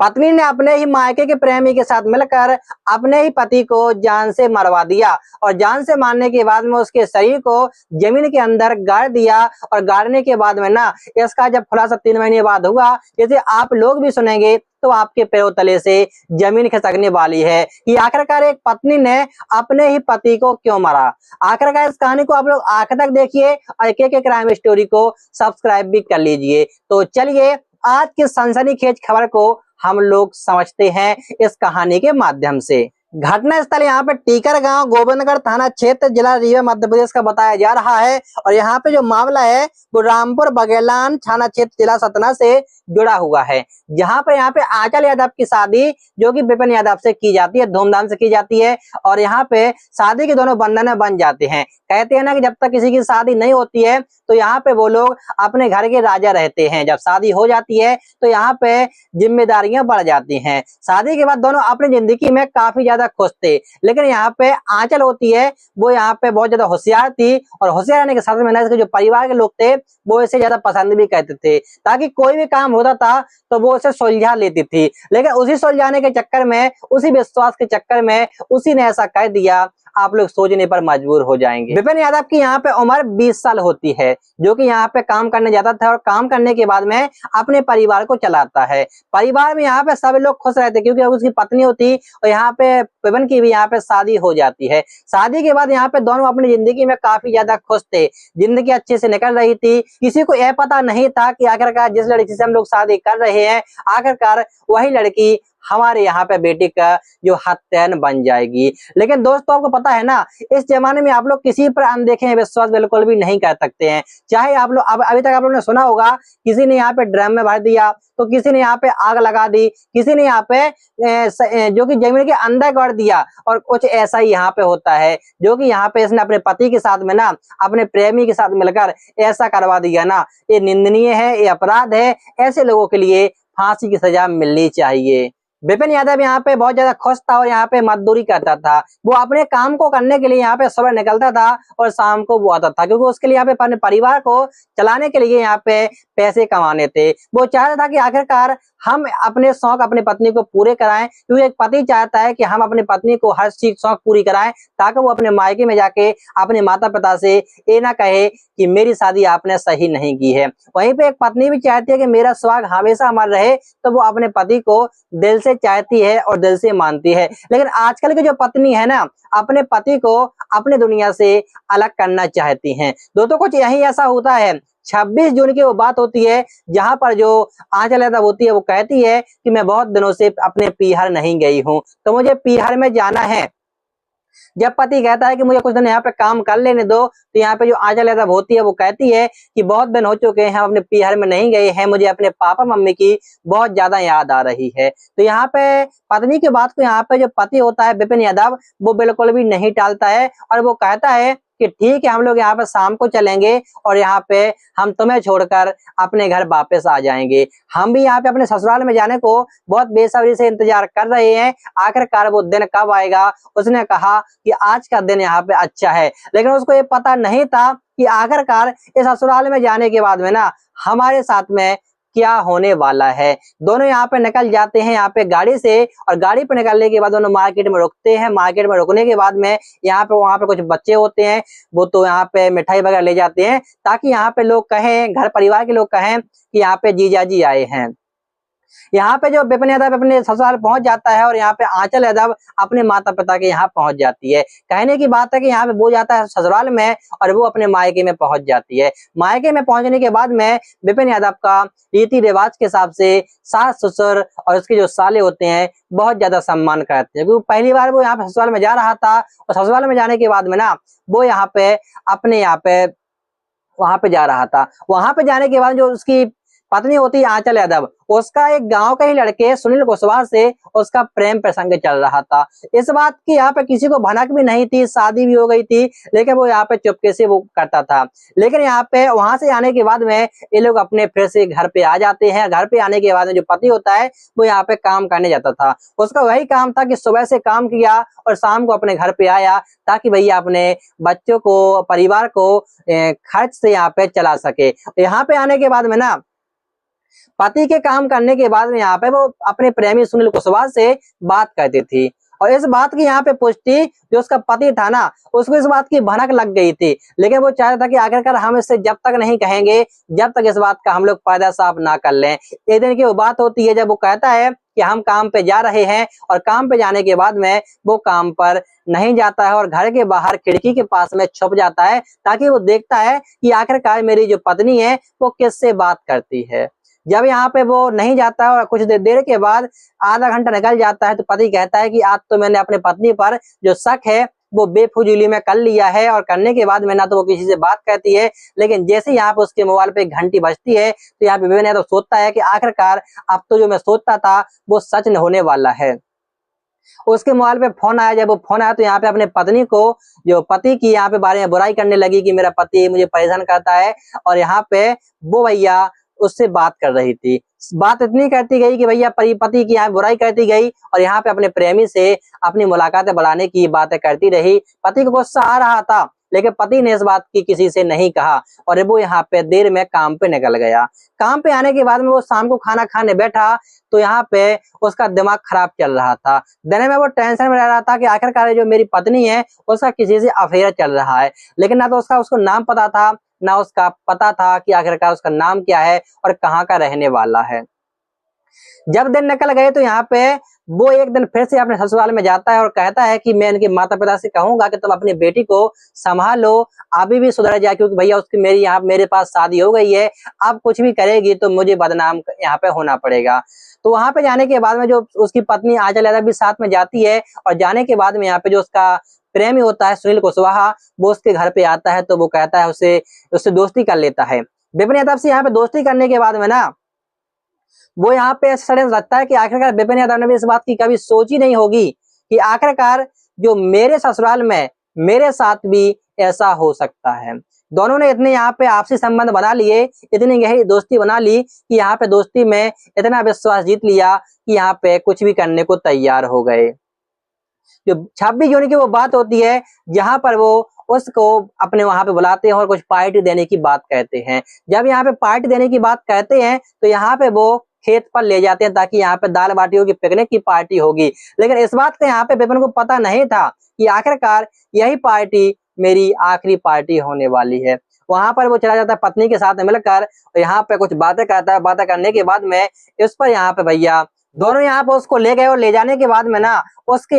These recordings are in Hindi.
पत्नी ने अपने ही मायके के प्रेमी के साथ मिलकर अपने ही पति को जान से मरवा दिया और जान से मारने के बाद में उसके शरीर को जमीन के अंदर गाड़ दिया। और गाड़ने के बाद में ना इसका जब खुलासा 3 महीने बाद हुआ, जैसे आप लोग भी सुनेंगे तो आपके पैरों तले से जमीन खिसकने वाली है कि आखिरकार एक पत्नी ने अपने ही पति को क्यों मारा। आखिरकार इस कहानी को आप लोग आखिर तक देखिए और एक एक क्राइम स्टोरी को सब्सक्राइब भी कर लीजिए। तो चलिए आज की सनसनीखेज खबर को हम लोग समझते हैं इस कहानी के माध्यम से। घटना स्थल यहाँ पे टीकर गांव, गोविंदगढ़ थाना क्षेत्र, जिला रीवा, मध्य प्रदेश का बताया जा रहा है। और यहाँ पे जो मामला है वो रामपुर बघेलान थाना क्षेत्र, जिला सतना से जुड़ा हुआ है। जहाँ पर यहाँ पे आंचल यादव की शादी जो कि विपिन यादव से की जाती है, धूमधाम से की जाती है। और यहाँ पे शादी के दोनों बंधन बन जाते हैं। कहते हैं ना कि जब तक किसी की शादी नहीं होती है तो यहाँ पे वो लोग अपने घर के राजा रहते हैं। जब शादी हो जाती है तो यहाँ पे जिम्मेदारियां बढ़ जाती हैं। शादी के बाद दोनों अपनी जिंदगी में काफी ज्यादा खुश थे। लेकिन यहाँ पे आंचल होती है वो यहाँ पे बहुत ज्यादा होशियार थी और होशियार रहने के साथ में इसके जो परिवार के लोग थे वो इसे ज्यादा पसंद भी करते थे, ताकि कोई भी काम होता था तो वो उसे सुलझा लेती थी। लेकिन उसी सुलझाने के चक्कर में, उसी विश्वास के चक्कर में उसी ने ऐसा कह दिया, आप लोग सोचने पर मजबूर हो जाएंगे। विपिन यादव की यहाँ पे उम्र 20 साल होती है, जो कि यहाँ पे काम करने जाता था और काम करने के बाद में अपने परिवार को चलाता है। परिवार में यहाँ पे सब लोग खुश रहते क्योंकि उसकी पत्नी होती और यहाँ पे विपिन की भी यहाँ पे शादी हो जाती है। शादी के बाद यहाँ पे दोनों अपनी जिंदगी में काफी ज्यादा खुश थे, जिंदगी अच्छे से निकल रही थी। किसी को यह पता नहीं था कि आखिरकार जिस लड़की से हम लोग शादी कर रहे हैं आखिरकार वही लड़की हमारे यहाँ पे बेटी का जो हत्यान बन जाएगी। लेकिन दोस्तों आपको पता है ना, इस जमाने में आप लोग किसी पर अनदेखे विश्वास बिल्कुल भी नहीं कर सकते हैं। चाहे आप लोग अभी तक आप लोगों ने सुना होगा किसी ने यहाँ पे ड्रम में भर दिया, तो किसी ने यहाँ पे आग लगा दी, किसी ने यहाँ पे जो कि जमीन के अंदर गाड़ दिया। और कुछ ऐसा ही यहाँ पे होता है जो कि यहाँ पे इसने अपने पति के साथ में ना अपने प्रेमी के साथ मिलकर ऐसा करवा दिया ना, ये निंदनीय है, ये अपराध है। ऐसे लोगों के लिए फांसी की सजा मिलनी चाहिए। विपिन यादव यहाँ पे बहुत ज्यादा खुश था और यहाँ पे मजदूरी करता था। वो अपने काम को करने के लिए यहाँ पे सुबह निकलता था और शाम को वो आता था, क्योंकि उसके लिए यहाँ पे अपने परिवार को चलाने के लिए यहाँ पे पैसे कमाने थे। वो चाहता था कि आखिरकार हम अपने शौक अपनी पत्नी को पूरे कराएं, क्योंकि एक पति चाहता है कि हम अपनी पत्नी को हर चीज शौक पूरी कराएं, ताकि वो अपने मायके में जाके अपने माता पिता से ये ना कहे कि मेरी शादी आपने सही नहीं की है। वहीं पे एक पत्नी भी चाहती है कि मेरा सुहाग हमेशा अमर रहे, तो वो अपने पति को दिल से चाहती है और दिल से मानती है। लेकिन आजकल की जो पत्नी है ना, अपने पति को अपने दुनिया से अलग करना चाहती हैं। दोस्तों कुछ यही ऐसा होता है। 26 जून की वो बात होती है जहां पर जो आंचल यादव होती है वो कहती है कि मैं बहुत दिनों से अपने पीहर नहीं गई हूं, तो मुझे पीहर में जाना है। जब पति कहता है कि मुझे कुछ दिन यहाँ पे काम कर लेने दो, तो यहाँ पे जो आंचल यादव होती है वो कहती है कि बहुत दिन हो चुके हैं हम अपने पीहर में नहीं गए हैं, मुझे अपने पापा मम्मी की बहुत ज्यादा याद आ रही है। तो यहाँ पे पत्नी की बात को यहाँ पे जो पति होता है विपिन यादव वो बिल्कुल भी नहीं टालता है और वो कहता है कि ठीक है हम लोग यहाँ पे शाम को चलेंगे और यहाँ पे हम तुम्हें छोड़कर अपने घर वापस आ जाएंगे। हम भी यहाँ पे अपने ससुराल में जाने को बहुत बेसब्री से इंतजार कर रहे हैं, आखिरकार वो दिन कब आएगा। उसने कहा कि आज का दिन यहाँ पे अच्छा है, लेकिन उसको ये पता नहीं था कि आखिरकार इस ससुराल में जाने के बाद में ना हमारे साथ में क्या होने वाला है। दोनों यहाँ पे निकल जाते हैं यहाँ पे गाड़ी से, और गाड़ी पे निकलने के बाद दोनों मार्केट में रुकते हैं। मार्केट में रुकने के बाद में यहाँ पे वहाँ पे कुछ बच्चे होते हैं, वो तो यहाँ पे मिठाई वगैरह ले जाते हैं, ताकि यहाँ पे लोग कहें, घर परिवार के लोग कहें कि यहाँ पे जीजा जी आए हैं। यहाँ पे जो विपिन यादव अपने ससुराल पहुंच जाता है और यहाँ पे आंचल यादव अपने माता पिता के यहाँ पहुंच जाती है। कहने की बात है कि यहाँ पे वो जाता है ससुराल में और वो अपने मायके में पहुंच जाती है। मायके में पहुंचने के बाद में विपिन यादव का रीति रिवाज के हिसाब से सास ससुर और उसके जो साले होते हैं बहुत ज्यादा सम्मान करते हैं, क्योंकि पहली बार वो यहाँ पे ससुराल में जा रहा था और ससुराल में जाने के बाद में ना वो यहाँ पे अपने यहाँ पे वहां पे जा रहा था। वहां पे जाने के बाद जो उसकी पत्नी होती है आंचल यादव, उसका एक गांव के ही लड़के सुनील कुशवाहा से उसका प्रेम प्रसंग चल रहा था। इस बात की यहाँ पे किसी को भनक भी नहीं थी, शादी भी हो गई थी, लेकिन वो यहाँ पे चुपके से वो करता था। लेकिन यहाँ पे वहां से आने के बाद में ये लोग अपने फिर से घर पे आ जाते हैं। घर पे आने के बाद में जो पति होता है वो यहाँ पे काम करने जाता था। उसका वही काम था कि सुबह से काम किया और शाम को अपने घर पे आया, ताकि भैया अपने बच्चों को, परिवार को खर्च से यहाँ पे चला सके। यहाँ पे आने के बाद में ना पति के काम करने के बाद में यहाँ पे वो अपने प्रेमी सुनील कुशवाहा से बात करती थी और इस बात की यहाँ पे पुष्टि जो उसका पति था ना, उसको इस बात की भनक लग गई थी, लेकिन वो चाहता था कि आखिरकार हम इससे जब तक नहीं कहेंगे, जब तक इस बात का हम लोग पर्दा साफ ना कर लें। एक दिन की वो बात होती है जब वो कहता है कि हम काम पे जा रहे हैं और काम पे जाने के बाद में वो काम पर नहीं जाता है और घर के बाहर खिड़की के पास में छुप जाता है ताकि वो देखता है कि आखिरकार मेरी जो पत्नी है वो किससे बात करती है। जब यहाँ पे वो नहीं जाता है और कुछ देर के बाद आधा घंटा निकल जाता है तो पति कहता है कि आज तो मैंने अपने पत्नी पर जो शक है वो बेफुजूली में कर लिया है, और करने के बाद में ना तो वो किसी से बात करती है, लेकिन जैसे यहाँ पे उसके मोबाइल पे घंटी बजती है तो यहाँ पे विवेक यादव सोचता है कि आखिरकार अब तो जो मैं सोचता था वो सच होने वाला है। उसके मोबाइल पे फोन आया, जब वो फोन आया तो यहाँ पे अपने पत्नी को जो पति की यहाँ पे बारे में बुराई करने लगी कि मेरा पति मुझे परेशान करता है, और यहाँ पे वो भैया उससे बात कर रही थी। बात इतनी करती गई कि भैया पति की यहाँ बुराई करती गई और यहाँ पे अपने प्रेमी से अपनी मुलाकातें बढ़ाने की बातें करती रही। पति को गुस्सा आ रहा था लेकिन पति ने इस बात की किसी से नहीं कहा और वो यहाँ पे देर में काम पे निकल गया। काम पे आने के बाद में वो शाम को खाना खाने बैठा तो यहाँ पे उसका दिमाग खराब चल रहा था। दिन में वो टेंशन में रह रहा था कि आखिरकार जो मेरी पत्नी है उसका किसी से अफेयर चल रहा है, लेकिन ना तो उसको नाम पता था, ना उसका पता था कि आखिरकार उसका नाम क्या है और कहाँ का रहने वाला है। जब दिन निकल गए तो यहाँ पे वो एक दिन फिर से अपने ससुराल में जाता है और कहता है कि मैं इनके माता पिता से कहूंगा कि तुम अपनी बेटी को संभालो, अभी भी सुधर जाए, क्योंकि भैया उसकी मेरे पास शादी हो गई है, अब कुछ भी करेगी तो मुझे बदनाम यहाँ पे होना पड़ेगा। तो वहां पे जाने के बाद में जो उसकी पत्नी आंचल यादव भी साथ में जाती है और जाने के बाद में यहाँ पे जो उसका प्रेमी होता है सुनील कुशवाहा वो उसके घर पे आता है तो वो कहता है उससे दोस्ती कर लेता है। विपिन यादव से यहाँ पे दोस्ती करने के बाद में ना वो यहाँ पे सडन लगता है कि आखिरकार विपिन यादव ने भी इस बात की कभी सोची नहीं होगी कि आखिरकार जो मेरे ससुराल में मेरे साथ भी ऐसा हो सकता है। दोनों ने इतने यहाँ पे आपसी संबंध बना लिए, इतनी गहरी दोस्ती बना ली कि यहाँ पे दोस्ती में इतना विश्वास जीत लिया कि यहाँ पे कुछ भी करने को तैयार हो गए। जो 26 जून की वो बात होती है जहां पर वो उसको अपने वहां पे बुलाते हैं और कुछ पार्टी देने की बात कहते हैं। जब यहाँ पे पार्टी देने की बात कहते हैं तो यहाँ पे वो खेत पर ले जाते हैं ताकि यहाँ पे दाल बाटी होगी, पिकनिक की पार्टी होगी, लेकिन इस बात का यहाँ पे विपिन को पता नहीं था कि आखिरकार यही पार्टी मेरी आखिरी पार्टी होने वाली है। वहां पर वो चला जाता है पत्नी के साथ मिलकर और यहाँ पे कुछ बातें करता है। बातें करने के बाद में इस पर यहाँ पे भैया दोनों यहाँ पे उसको ले गए और ले जाने के बाद में ना उसकी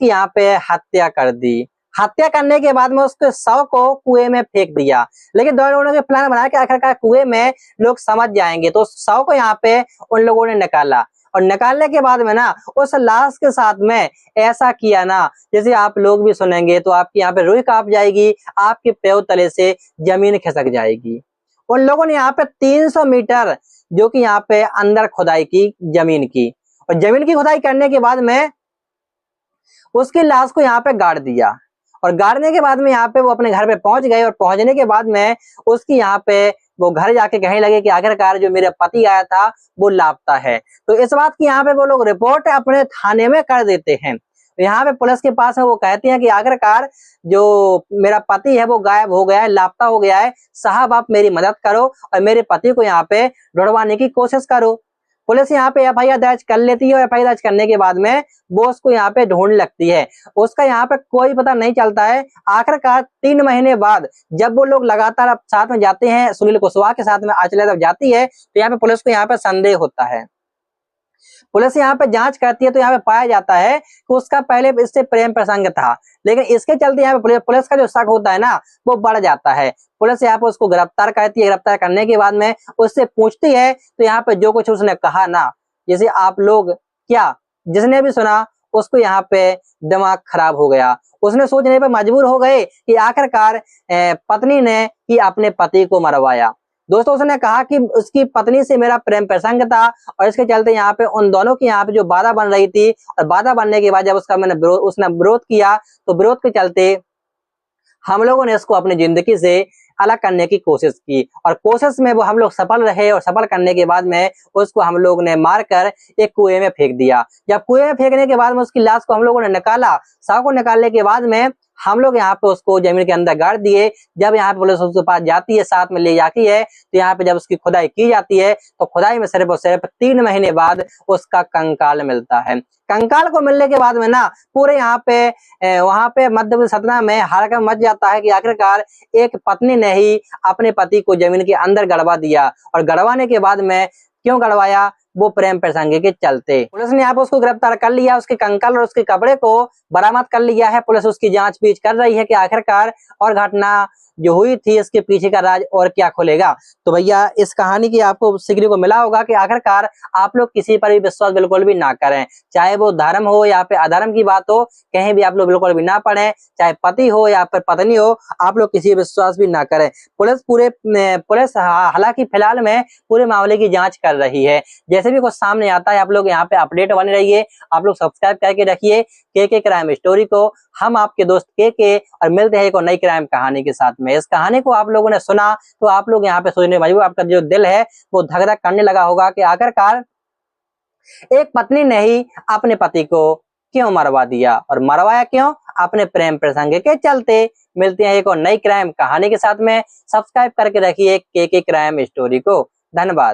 यहाँ पे हत्या कर दी। हत्या करने के बाद में उसके शव को कुएं में फेंक दिया, लेकिन दोनों लोगों ने प्लान बनाया कि आखिरकार कुएं में लोग समझ जाएंगे, तो शव को यहाँ पे उन लोगों ने निकाला और निकालने के बाद में ना उस लाश के साथ में ऐसा किया ना जैसे आप लोग भी सुनेंगे तो आपकी यहाँ पे रूह कांप जाएगी, आपके पैर तले से जमीन खिसक जाएगी। उन लोगों ने यहाँ पे 300 मीटर जो कि यहाँ पे अंदर खुदाई की जमीन की, और जमीन की खुदाई करने के बाद में उसकी लाश को यहाँ पे गाड़ दिया और गाड़ने के बाद में यहाँ पे वो अपने घर पे पहुंच गए और पहुंचने के बाद में उसकी यहाँ पे वो घर जाके कहने लगे कि आखिरकार जो मेरा पति आया था वो लापता है। तो इस बात की यहाँ पे वो लोग रिपोर्ट अपने थाने में कर देते हैं। यहाँ पे पुलिस के पास है, वो कहती है कि आखिरकार जो मेरा पति है वो गायब हो गया है, लापता हो गया है, साहब आप मेरी मदद करो और मेरे पति को यहाँ पे ढूंढवाने की कोशिश करो। पुलिस यहाँ पे एफआईआर दर्ज कर लेती है और एफआईआर दर्ज करने के बाद में वो उसको यहाँ पे ढूंढ लगती है। उसका यहाँ पे कोई पता नहीं चलता है। आखिरकार 3 महीने बाद जब वो लोग लगातार साथ में जाते हैं, सुनील कुशवाहा के साथ में आंचल यादव जाती है, तो यहाँ पे पुलिस को यहाँ पे संदेह होता है। पुलिस यहाँ पे जांच करती है तो यहाँ पे पाया जाता है कि उसका पहले इससे प्रेम प्रसंग था, लेकिन इसके चलते यहाँ पे पुलिस का जो शक होता है ना वो बढ़ जाता है। पुलिस यहाँ पे उसको गिरफ्तार करती है। गिरफ्तार करने के बाद में उससे पूछती है तो यहाँ पे जो कुछ उसने कहा ना, जैसे आप लोग क्या जिसने भी सुना उसको यहाँ पे दिमाग खराब हो गया। उसने सोचने पे मजबूर हो गए कि आखिरकार पत्नी ने ही अपने पति को मरवाया। दोस्तों उसने कहा कि उसकी पत्नी से मेरा प्रेम प्रसंग था और इसके चलते यहाँ पे उन दोनों की यहाँ पे जो बाधा बन रही थी, और बाधा बनने के बाद जब उसने विरोध किया तो विरोध के चलते हम लोगों ने इसको अपनी जिंदगी से अलग करने की कोशिश की और कोशिश में वो हम लोग सफल रहे और सफल करने के बाद में उसको हम लोग ने मारकर एक कुएं में फेंक दिया। जब कुएं में फेंकने के बाद में उसकी लाश को हम लोगों ने निकाला, शव को निकालने के बाद में हम लोग यहाँ पे उसको जमीन के अंदर गाड़ दिए। जब यहाँ पे पुलिस उसके पास जाती है, साथ में ले जाती है, तो यहाँ पे जब उसकी खुदाई की जाती है तो खुदाई में सिर्फ और सिर्फ 3 महीने बाद उसका कंकाल मिलता है। कंकाल को मिलने के बाद में ना पूरे यहाँ पे वहां पे मध्य प्रदेश सतना में हड़कंप मच जाता है कि आखिरकार एक पत्नी ने ही अपने पति को जमीन के अंदर गड़वा दिया। और गड़वाने के बाद में क्यों गड़वाया, वो प्रेम प्रसंग के चलते। पुलिस ने यहाँ पे उसको गिरफ्तार कर लिया, उसके कंकाल और उसके कपड़े को बरामद कर लिया है। पुलिस उसकी जांच-पीछ कर रही है कि आखिरकार और घटना जो हुई थी इसके पीछे का राज और क्या खुलेगा। तो भैया इस कहानी की आपको सीखने को मिला होगा कि आखिरकार आप लोग किसी पर भी विश्वास बिल्कुल भी ना करें, चाहे वो धर्म हो या फिर अधर्म की बात हो, कहीं भी आप लोग बिल्कुल भी ना पड़े, चाहे पति हो या फिर पत्नी हो, आप लोग किसी विश्वास भी ना करें। पुलिस हालांकि फिलहाल में पूरे मामले की जांच कर रही है। जैसे भी कुछ सामने आता है आप लोग यहाँ पे अपडेट बने रहिए, आप लोग सब्सक्राइब करके रखिए के क्राइम स्टोरी को। हम आपके दोस्त के और मिलते हैं एक और नई क्राइम कहानी के साथ में। इस कहानी को आप लोगों ने सुना तो आप लोग यहाँ पे सोचने मजबूर, आपका जो दिल है वो धक धक करने लगा होगा कि आखिरकार एक पत्नी ने ही अपने पति को क्यों मरवा दिया, और मरवाया क्यों, अपने प्रेम प्रसंग के चलते। मिलते हैं एक और नई क्राइम कहानी के साथ में। सब्सक्राइब करके रखिए के क्राइम स्टोरी को। धन्यवाद।